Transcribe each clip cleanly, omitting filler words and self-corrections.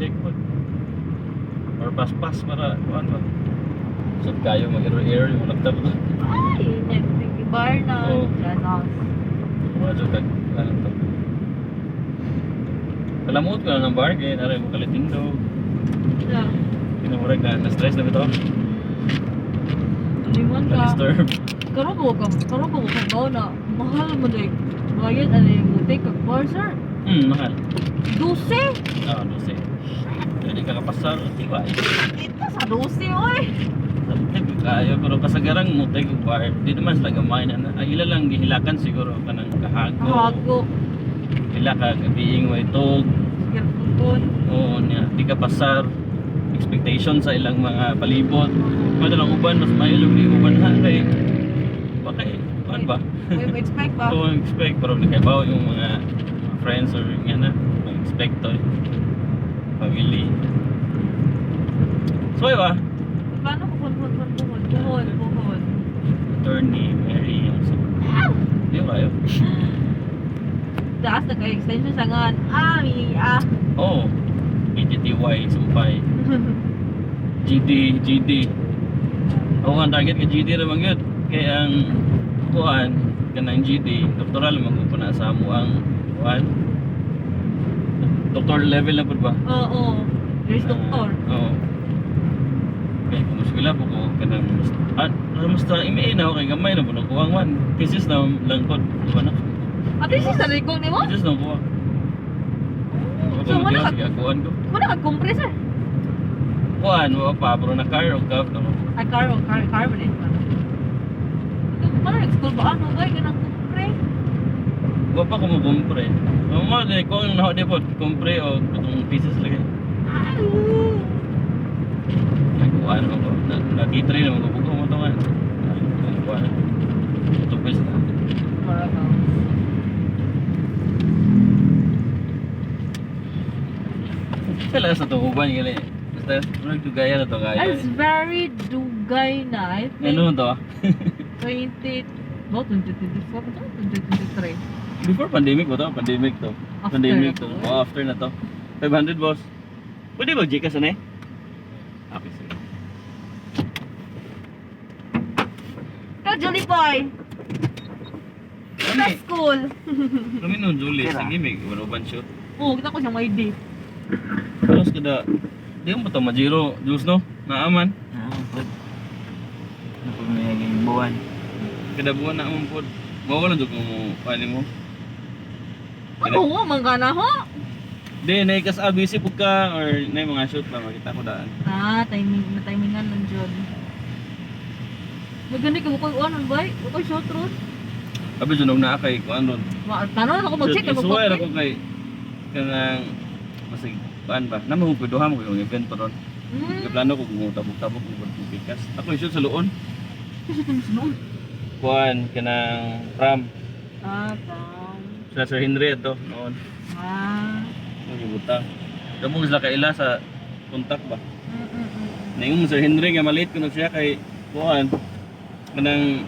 check po. Or pass para kuan ba. So kayo mag-error yung laptop ko. Ay, nag-bar na. Oo. Ganos. Wala jud kag ano to. Kalamot ko na ng bar kaya naray mo kalitindog. Yeah. Kinamurag na stress na bitaw. Limon ka. Na-disturb. Karon ko ka na. Mahal mo like. Bayad ano yung butik kag bar, sir. Mahal. 12. Ah, no say. Hindi ka kapasar, diba? Ito sa 12, oy. Sabi kayo, pero kasagarang mo tayo bar. Di naman sila gamay na. Ay, ila lang gihilakan siguro kanang kahago. Hago. Ila ka gabiing way tog. Sige, tungkol. Oo niya, di ka pasar. Expectation sa ilang mga palibot. Pwede lang uban, mas mayo lang di uban ha. Kay, bakay, kuan ba? May expect ba? Oo, expect. Pero di kayo ba yung mga friends or nga na, mag-expect to. Family. So, ba? Paano ko puhon? Attorney Mary Yangso. Di ba kayo? Taas na kayo extension sa ngan. Oo. PGTY, sumpay. GD. Ako ang target ka GD naman yun. Kaya ang kuhan, kanang GD, doktoral mag-upo na sa amo ang kuhan. Doctor level na po ba? Oo. There's doctor. Oo. Kaya kung muskila po ko, kanang basta ime na ako kay gamay na po nang kuhang man. Thesis na langkod. Diba na? At least sa likong ni mo? Thesis na kuha. So, wala ka- Kuhan ko. Wala ka compressor. Kuhan, mga pa, pero na-car o cup na mo. Ay, carbonate pa. Paano nag-school ba? Ano ba? Ganang kumpre? Huwag pa ko mag-kumpre. Mga din ko ang naho di po, kumpre o itong pieces lagi. Nagkuhan ako. Nakita rin naman ko mo ito nga. Nagkuhan. Tupis na. Para ka. Kala sa ito, uban gali. Basta, nagdugaya na ito kaya. That's very dugay na. I think Ano to? 2024 ba? 2023. Before pandemic ba to? Pandemic to. After Pandemic na to. to. Oh, after na to. 500 boss. Pwede ba Gcash na eh? Okay, sige. Ikaw, Julie Boy! Sa school! Kami nun, Julie. Sige, may uban shoot. Oo, kita ko siyang may date. Terus kada di mo to majiro juice no naaman Good. Ano po may naging buwan? kada buwan na amon pod mawala jud mo pani mo Ano ho, manggana ho? di nay kas busy pud ka or nay mga shoot ba makita ko daan Timingan lang dyan. Maganda ka ko anon ba? Ko short ron. abi jud na kay kuan ron Tanong ako mag-check I ako. swear ako kay kanang masig kuan ba namo ko duha mo yung event pa ron plano ko kung tabok-tabok mo pud pikas ako shoot sa luon kuan kanang pram sa Sir Henry ito noon Butang. Damo sila kaila sa kontak ba. Ningong Sir Henry nga malit kuno siya kay kuan kanang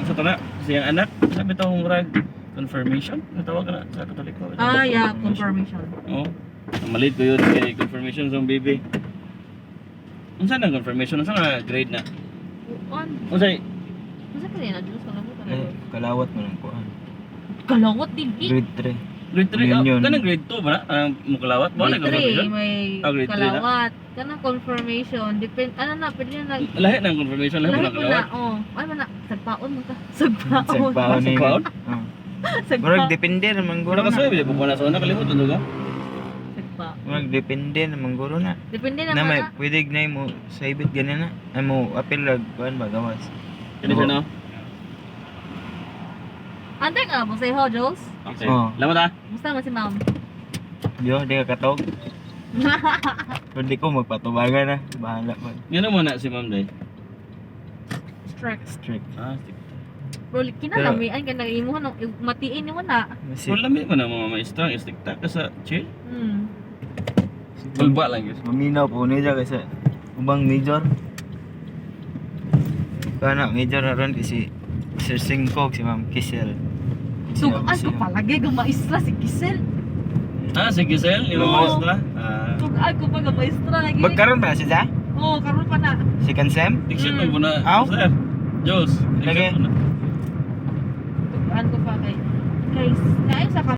sa tana siyang anak sabi to murag confirmation natawag na sa Katoliko. Yeah, confirmation. Oo. Malit ko yun kay confirmation sa baby. Unsa nang confirmation unsa nga grade na? Unsay Masa ka rin na Diyos Kalawat mo ng kuhan. Kalawat din. Grade 3. grade 3 Yun. kanang grade 2 ba na? Anong mukalawat ba na Grade 3, confirmation? may Grade 3 na? kalawat. Kanang confirmation. Ano na, pwede na nag... Lahi ng confirmation lahi mo Lahat na mo na, kalawat. Ay mo na, sagpaon mo ka. Sagpaon. Sagpaon ni. Sagpaon? Murag depende naman guro Wala ka na. sa bili buko na sa una kalimot ano ga? Sagpaon. Murag depende naman guro na. Depende Na naman may na. pwede gnay mo sa ibit ganyan na. Ay mo apil lag kuhan ba gawas. Kini siya no? Antay ka, mo say ho, Jules. Okay. Oo. Lamat ah. Musta nga si ma'am? Yo, di ka katog. Pwede ko magpatubagan na. Bahala man. Yan mo na si Ma'am Day. Strict. Strict. Ah, Bro, kinalamian ka nang imo no, matiin mo na. wala mi mo na mga maestra, istikta ka sa chill. Hmm. Bulba lang yun. Maminaw po niya kasi ubang major. Kana major na ron kasi Sir Singkog si Ma'am Kisel. Sugaan ko palagi, gumaisla si Kisel. Ah, si Giselle, yung Oo. maestra. Tugag ko pa ka maestra lagi. Magkaroon pa na siya? Oo, karon pa na. Second sem? Diksyon mo na, Aw? sir. Jules, Lagi. diksyon mo na.